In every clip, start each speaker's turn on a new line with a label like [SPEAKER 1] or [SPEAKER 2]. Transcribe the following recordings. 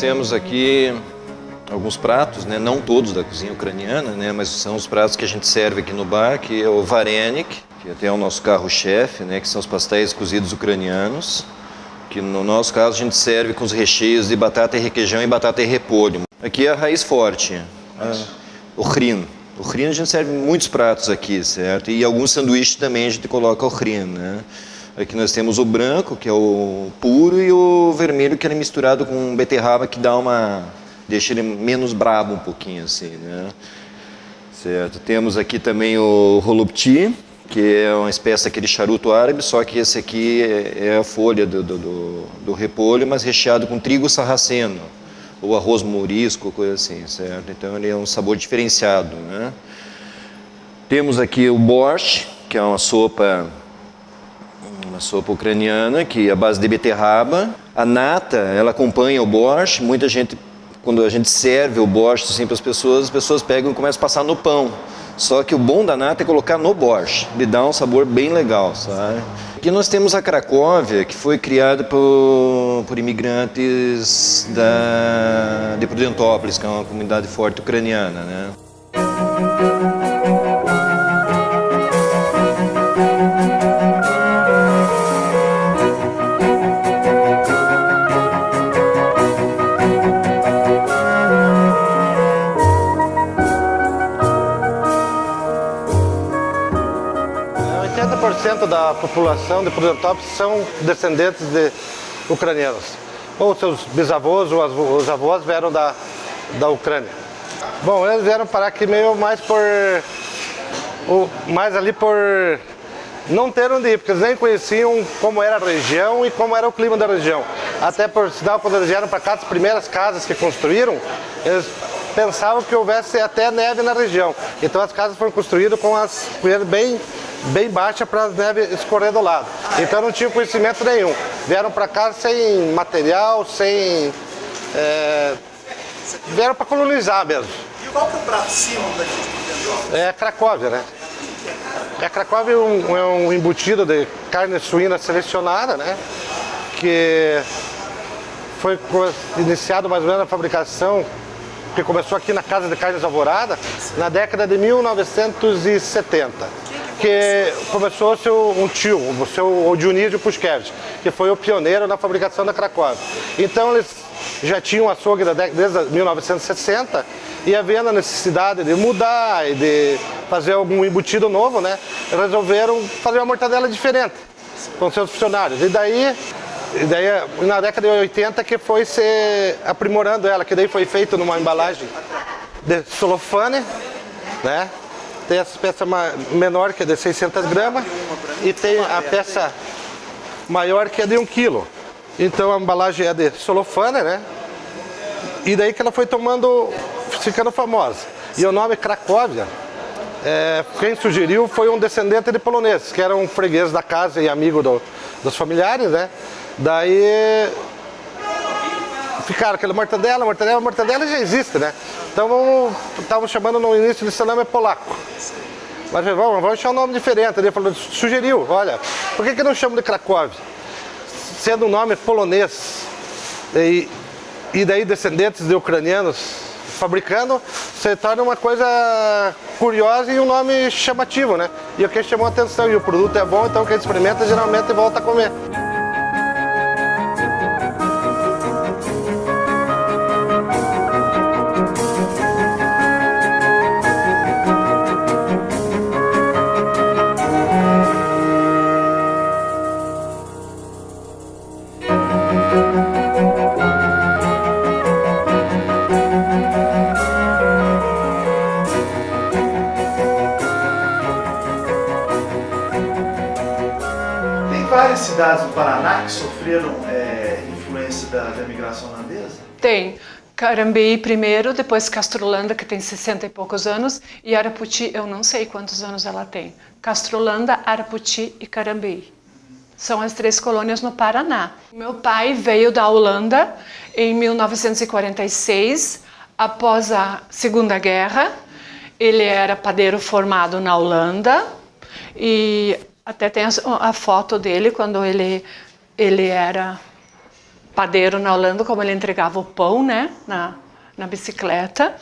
[SPEAKER 1] temos aqui alguns pratos, né? Não todos da cozinha ucraniana, né? Mas são os pratos que a gente serve aqui no bar, que é o varenik, que até é o nosso carro-chefe, né? Que são os pastéis cozidos ucranianos, que no nosso caso a gente serve com os recheios de batata e requeijão e batata e repolho. Aqui é a raiz forte, o chryn. O chryn a gente serve muitos pratos aqui, certo? E alguns sanduíches também a gente coloca o chryn, né? Aqui nós temos o branco, que é o puro, e o vermelho, que é misturado com beterraba, que dá deixa ele menos brabo um pouquinho, assim, né? Certo. Temos aqui também o holubti, que é uma espécie daquele charuto árabe, só que esse aqui é a folha do repolho, mas recheado com trigo sarraceno, ou arroz mourisco, coisa assim, certo? Então ele é um sabor diferenciado, né? Temos aqui o borscht, que é uma sopa ucraniana, que é a base de beterraba. A nata, ela acompanha o borscht. Muita gente, quando a gente serve o borscht assim para as pessoas pegam e começam a passar no pão. Só que o bom da nata é colocar no borscht. Ele dá um sabor bem legal, sabe? Aqui nós temos a Cracóvia, que foi criada por imigrantes de Prudentópolis, que é uma comunidade forte ucraniana, né?
[SPEAKER 2] Da população de Prudentópolis são descendentes de ucranianos. Ou seus bisavós ou os avós vieram da Ucrânia. Bom, eles vieram parar aqui meio mais ali por não ter onde ir, porque eles nem conheciam como era a região e como era o clima da região. Até por sinal, quando eles vieram para cá, as primeiras casas que construíram, eles pensavam que houvesse até neve na região. Então as casas foram construídas com as poeiras bem baixa para a neve escorrer do lado. Então não tinha conhecimento nenhum. Vieram para cá sem material, vieram para colonizar mesmo.
[SPEAKER 3] E qual que é o prato símbolo daqui de Prudentópolis?
[SPEAKER 2] É a Cracóvia, né? A Cracóvia é um embutido de carne suína selecionada, né? Que foi iniciado mais ou menos a fabricação, que começou aqui na Casa de Carnes Alvorada, na década de 1970. Que começou um tio, o Dionísio Puskevich, que foi o pioneiro na fabricação da Cracóvia. Então eles já tinham açougue desde 1960 e havendo a necessidade de mudar e de fazer algum embutido novo, né? Resolveram fazer uma mortadela diferente com seus funcionários. E daí na década de 80 que foi se aprimorando ela, que daí foi feito numa embalagem de celofane, né? Tem essa peça menor que é de 600 gramas e tem a peça maior que é de 1 quilo. Então a embalagem é de celofane, né? E daí que ela foi ficando famosa. E o nome Cracóvia, quem sugeriu foi um descendente de poloneses, que era um freguês da casa e amigo dos familiares, né? Daí ficaram aquela mortadela já existe, né? Então estavam chamando no início de salame polaco. Mas vamos achar um nome diferente. Ele falou, sugeriu, olha, por que não chama de Cracóvia? Sendo um nome polonês e daí descendentes de ucranianos fabricando, se torna uma coisa curiosa e um nome chamativo, né? E o que chamou a atenção, e o produto é bom, então quem experimenta geralmente volta a comer.
[SPEAKER 3] Várias cidades do Paraná que sofreram influência da imigração holandesa?
[SPEAKER 4] Tem. Carambeí primeiro, depois Castrolanda, que tem 60 e poucos anos, e Araputi, eu não sei quantos anos ela tem. Castrolanda, Araputi e Carambeí. São as 3 colônias no Paraná. Meu pai veio da Holanda em 1946, após a Segunda Guerra. Ele era padeiro formado na Holanda e até tem a foto dele quando ele era padeiro na Holanda, como ele entregava o pão, né, na bicicleta.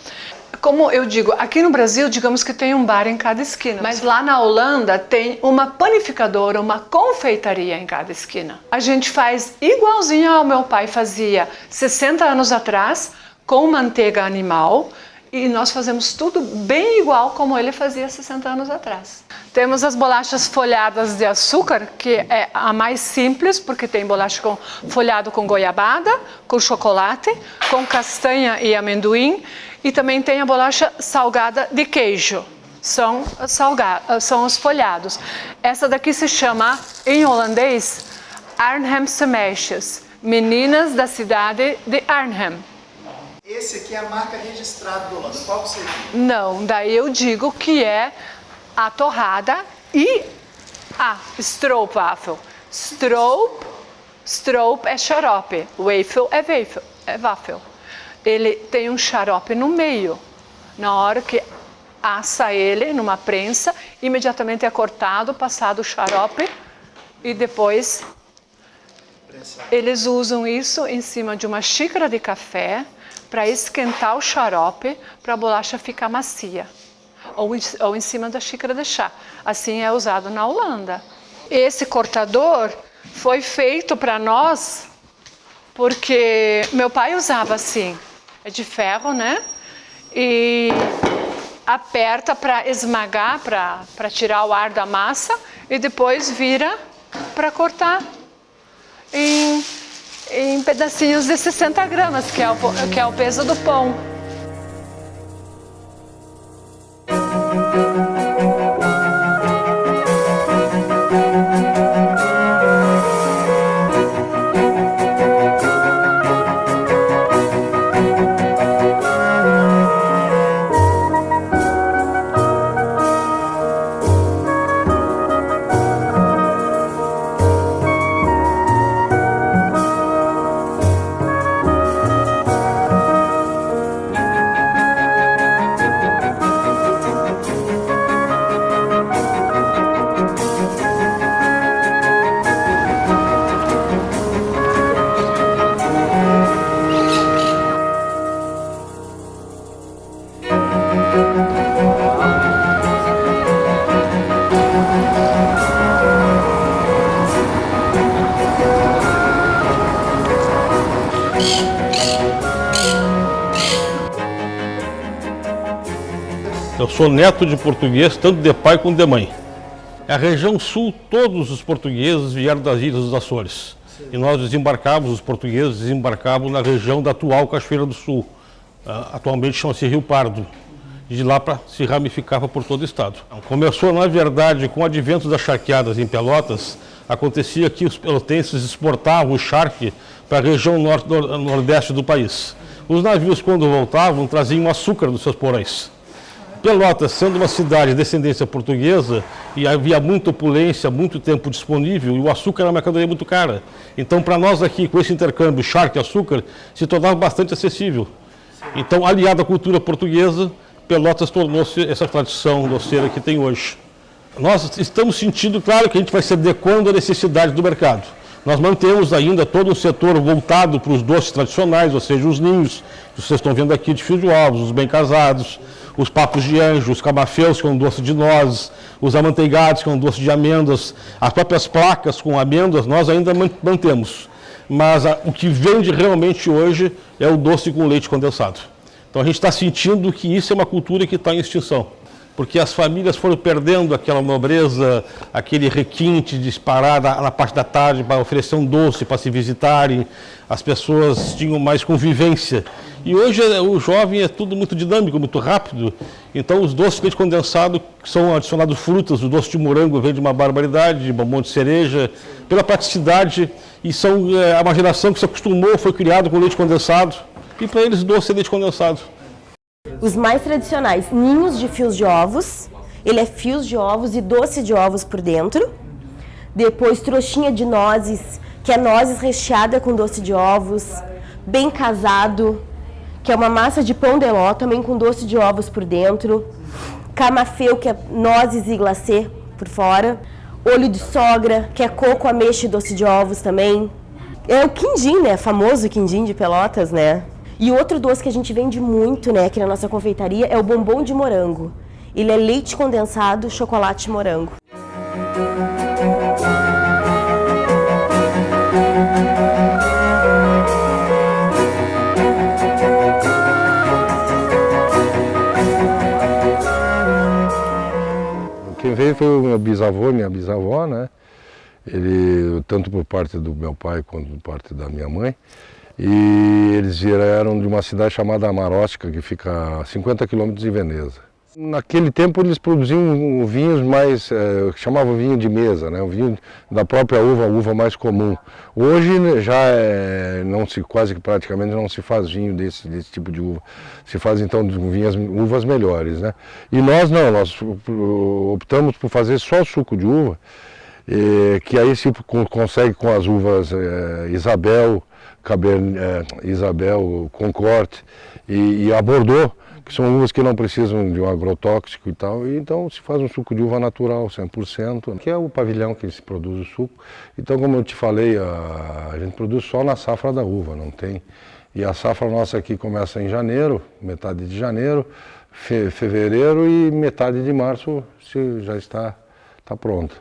[SPEAKER 4] Como eu digo, aqui no Brasil, digamos que tem um bar em cada esquina, mas lá na Holanda tem uma panificadora, uma confeitaria em cada esquina. A gente faz igualzinho ao meu pai fazia 60 anos atrás, com manteiga animal, e nós fazemos tudo bem igual como ele fazia 60 anos atrás. Temos as bolachas folhadas de açúcar, que é a mais simples, porque tem bolacha folhado com goiabada, com chocolate, com castanha e amendoim, e também tem a bolacha salgada de queijo. São os folhados. Essa daqui se chama, em holandês, Arnhemse Meisjes, meninas da cidade de Arnhem.
[SPEAKER 3] Esse aqui é a marca registrada da Holanda. Qual que seria?
[SPEAKER 4] Não, daí eu digo que é a torrada e a stroopwafel. Stroop é xarope, wafel é wafel. Ele tem um xarope no meio. Na hora que assa ele numa prensa, imediatamente é cortado, passado o xarope e depois eles usam isso em cima de uma xícara de café para esquentar o xarope para a bolacha ficar macia. Ou em cima da xícara de chá. Assim é usado na Holanda. Esse cortador foi feito para nós porque meu pai usava assim. É de ferro, né? E aperta para esmagar, para tirar o ar da massa e depois vira para cortar em pedacinhos de 60 gramas, que é o peso do pão.
[SPEAKER 5] Eu sou neto de português, tanto de pai quanto de mãe. A região sul, todos os portugueses vieram das Ilhas dos Açores. E nós desembarcávamos, os portugueses desembarcavam na região da atual Cachoeira do Sul. Atualmente chama-se Rio Pardo. E de lá se ramificava por todo o estado. Começou, na verdade, com o advento das charqueadas em Pelotas. Acontecia que os pelotenses exportavam o charque para a região nordeste do país. Os navios, quando voltavam, traziam açúcar dos seus porões. Pelotas, sendo uma cidade de descendência portuguesa, e havia muita opulência, muito tempo disponível, e o açúcar era uma mercadoria muito cara. Então, para nós aqui, com esse intercâmbio charque e açúcar, se tornava bastante acessível. Então, aliado à cultura portuguesa, Pelotas tornou-se essa tradição doceira que tem hoje. Nós estamos sentindo, claro, que a gente vai se adequando à necessidade do mercado. Nós mantemos ainda todo um setor voltado para os doces tradicionais, ou seja, os ninhos, que vocês estão vendo aqui de fios de ovos, os bem casados, os papos de anjo, os camafeus, que é um doce de nozes, os amanteigados, que é um doce de amêndoas, as próprias placas com amêndoas, nós ainda mantemos. Mas o que vende realmente hoje é o doce com leite condensado. Então a gente está sentindo que isso é uma cultura que está em extinção. Porque as famílias foram perdendo aquela nobreza, aquele requinte de parar na parte da tarde para oferecer um doce, para se visitarem. As pessoas tinham mais convivência. E hoje o jovem é tudo muito dinâmico, muito rápido. Então os doces de leite condensado são adicionados frutas, o doce de morango vem de uma barbaridade, de bombom de cereja, pela praticidade. E são uma geração que se acostumou, foi criado com leite condensado. E para eles doce é leite condensado.
[SPEAKER 6] Os mais tradicionais, ninhos de fios de ovos. Ele é fios de ovos e doce de ovos por dentro. Depois trouxinha de nozes, que é nozes recheada com doce de ovos. Bem casado, que é uma massa de pão de ló, também com doce de ovos por dentro. Camafeu, que é nozes e glacê por fora. Olho de sogra, que é coco, ameixa e doce de ovos também. É o quindim, né? Famoso quindim de Pelotas, né? E outro doce que a gente vende muito, né, aqui na nossa confeitaria é o bombom de morango. Ele é leite condensado, chocolate e morango.
[SPEAKER 7] Quem veio foi o meu bisavô e minha bisavó, né? Ele, tanto por parte do meu pai quanto por parte da minha mãe. E eles vieram de uma cidade chamada Amaróstica, que fica a 50 quilômetros de Veneza. Naquele tempo eles produziam vinhos mais, chamavam vinho de mesa, né? O vinho da própria uva, a uva mais comum. Hoje já não se, quase que praticamente não se faz vinho desse tipo de uva. Se faz então uvas melhores, né? E nós não, nós optamos por fazer só suco de uva, que aí se consegue com as uvas Isabel, Isabel, Concorde e a Bordeaux, que são uvas que não precisam de um agrotóxico e tal, e então se faz um suco de uva natural, 100%, que é o pavilhão que se produz o suco. Então, como eu te falei, a gente produz só na safra da uva, não tem. E a safra nossa aqui começa em janeiro, metade de janeiro, fevereiro e metade de março já está pronta.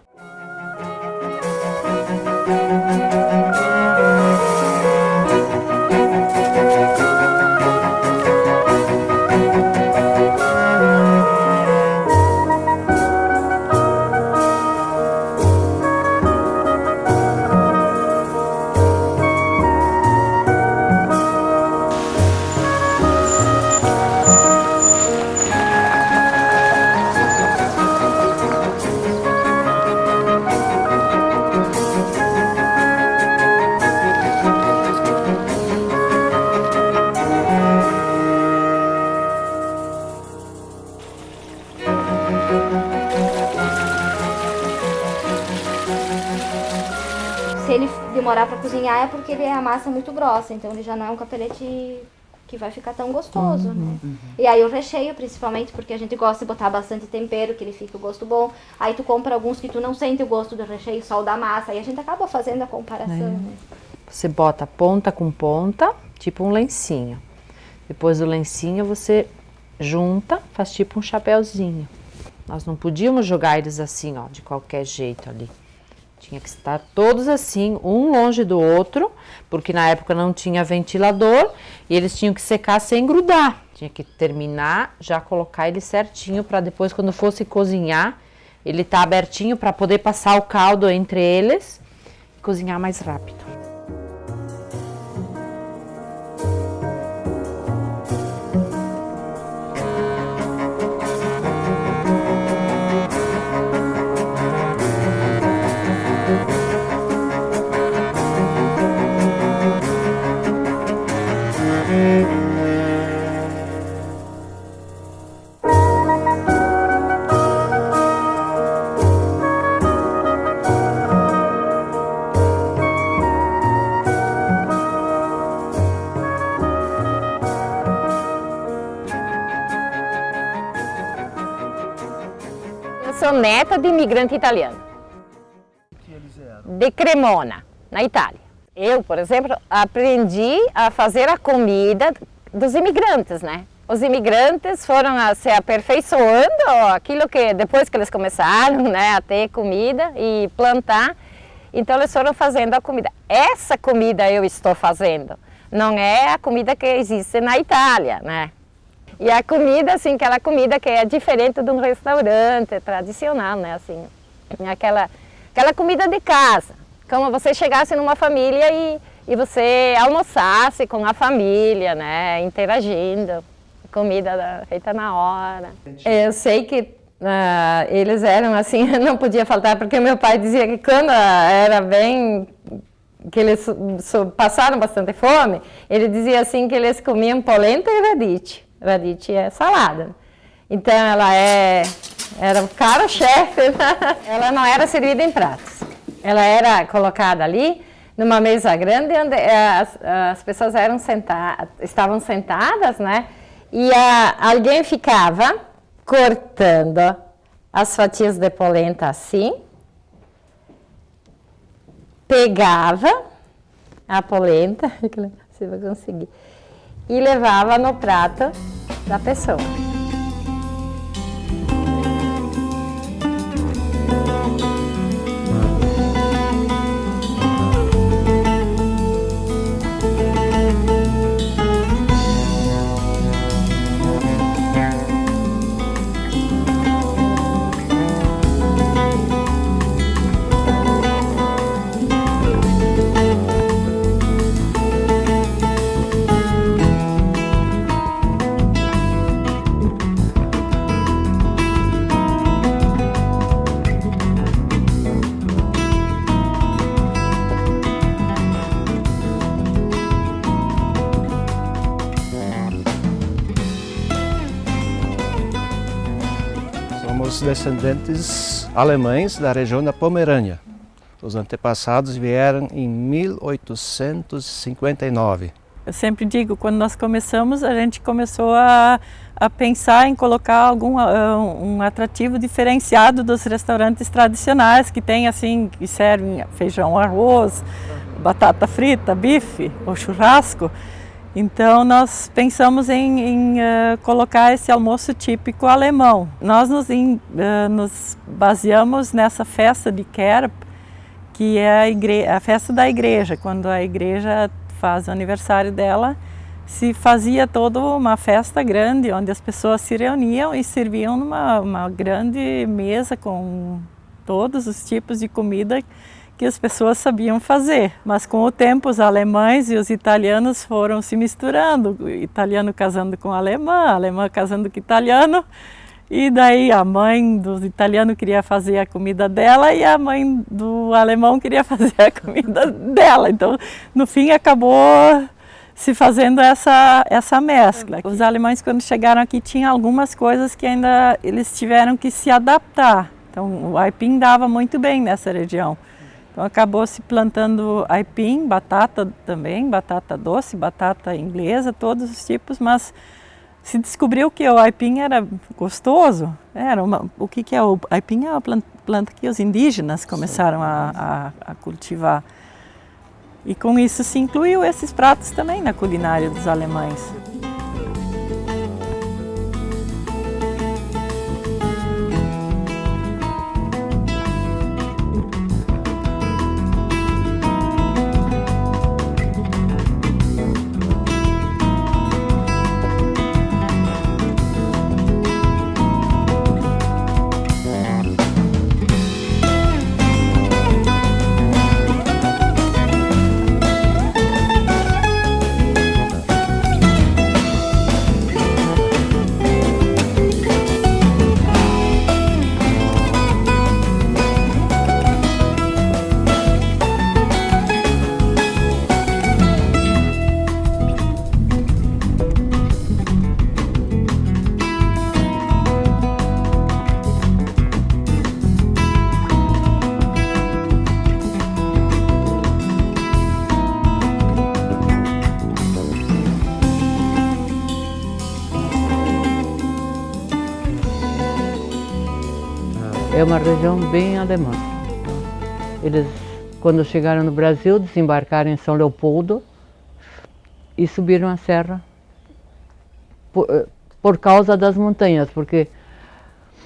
[SPEAKER 8] Se ele demorar para cozinhar é porque ele é a massa muito grossa, então ele já não é um capelete que vai ficar tão gostoso, né? E aí o recheio, principalmente, porque a gente gosta de botar bastante tempero, que ele fica o gosto bom. Aí tu compra alguns que tu não sente o gosto do recheio, só o da massa, aí a gente acaba fazendo a comparação, né?
[SPEAKER 9] Você bota ponta com ponta, tipo um lencinho. Depois do lencinho você junta, faz tipo um chapéuzinho. Nós não podíamos jogar eles assim, ó, de qualquer jeito ali. Tinha que estar todos assim, um longe do outro, porque na época não tinha ventilador e eles tinham que secar sem grudar. Tinha que terminar, já colocar ele certinho para depois, quando fosse cozinhar, ele tá abertinho para poder passar o caldo entre eles e cozinhar mais rápido.
[SPEAKER 10] Eu sou neta de imigrante italiano, de Cremona, na Itália. Eu, por exemplo, aprendi a fazer a comida dos imigrantes, né? Os imigrantes foram se aperfeiçoando aquilo que depois que eles começaram, né, a ter comida e plantar, então eles foram fazendo a comida. Essa comida eu estou fazendo, não é a comida que existe na Itália, né? E a comida, assim, aquela comida que é diferente de um restaurante tradicional, né, assim, aquela comida de casa, como você chegasse numa família e você almoçasse com a família, né, interagindo, comida feita na hora. Eu sei que eles eram assim, não podia faltar, porque meu pai dizia que quando era bem, que eles passaram bastante fome, ele dizia assim que eles comiam polenta e radicchio. Radicchio é salada. Então ela era o carro-chefe, ela não era servida em pratos. Ela era colocada ali numa mesa grande onde as pessoas estavam sentadas, né? E alguém ficava cortando as fatias de polenta assim, pegava a polenta, você vai conseguir, e levava no prato da pessoa.
[SPEAKER 11] Somos descendentes alemães da região da Pomerânia. Os antepassados vieram em 1859.
[SPEAKER 12] Eu sempre digo, quando nós começamos, a gente começou a pensar em colocar um atrativo diferenciado dos restaurantes tradicionais que tem assim, que servem feijão, arroz, batata frita, bife ou churrasco. Então nós pensamos em colocar esse almoço típico alemão. Nós nos baseamos nessa festa de Kerb, que é a festa da igreja. Quando a igreja faz o aniversário dela, se fazia toda uma festa grande, onde as pessoas se reuniam e serviam numa grande mesa com todos os tipos de comida que as pessoas sabiam fazer. Mas com o tempo os alemães e os italianos foram se misturando, o italiano casando com o alemã casando com o italiano, e daí a mãe do italiano queria fazer a comida dela e a mãe do alemão queria fazer a comida dela. Então, no fim, acabou se fazendo essa mescla. Os alemães, quando chegaram aqui, tinham algumas coisas que ainda eles tiveram que se adaptar. Então, o aipim dava muito bem nessa região. Então acabou se plantando aipim, batata também, batata doce, batata inglesa, todos os tipos, mas se descobriu que o aipim era gostoso. O que é o aipim? É uma planta que os indígenas começaram a cultivar. E com isso se incluiu esses pratos também na culinária dos alemães.
[SPEAKER 9] É uma região bem alemã. Eles, quando chegaram no Brasil, desembarcaram em São Leopoldo e subiram a serra por causa das montanhas, porque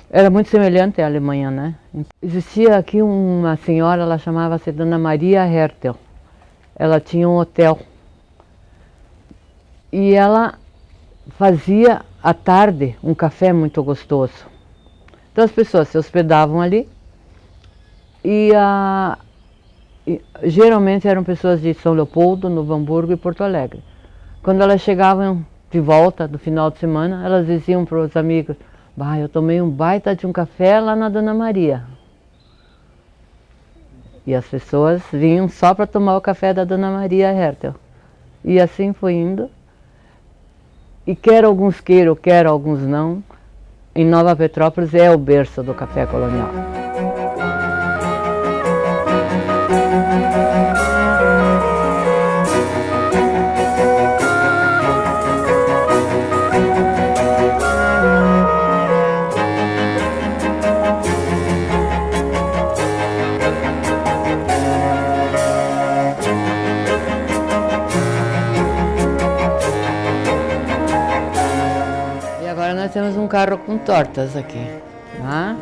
[SPEAKER 9] era muito semelhante à Alemanha, né? Existia aqui uma senhora, ela chamava-se Dona Maria Hertel. Ela tinha um hotel e ela fazia à tarde um café muito gostoso. Então as pessoas se hospedavam ali e geralmente eram pessoas de São Leopoldo, Novo Hamburgo e Porto Alegre. Quando elas chegavam de volta do final de semana, elas diziam para os amigos: "Bah, eu tomei um baita de um café lá na Dona Maria." E as pessoas vinham só para tomar o café da Dona Maria Hertel. E assim foi indo. E quer alguns queiram, quer alguns não, em Nova Petrópolis é o berço do café colonial. Agora nós temos um carro com tortas aqui, tá?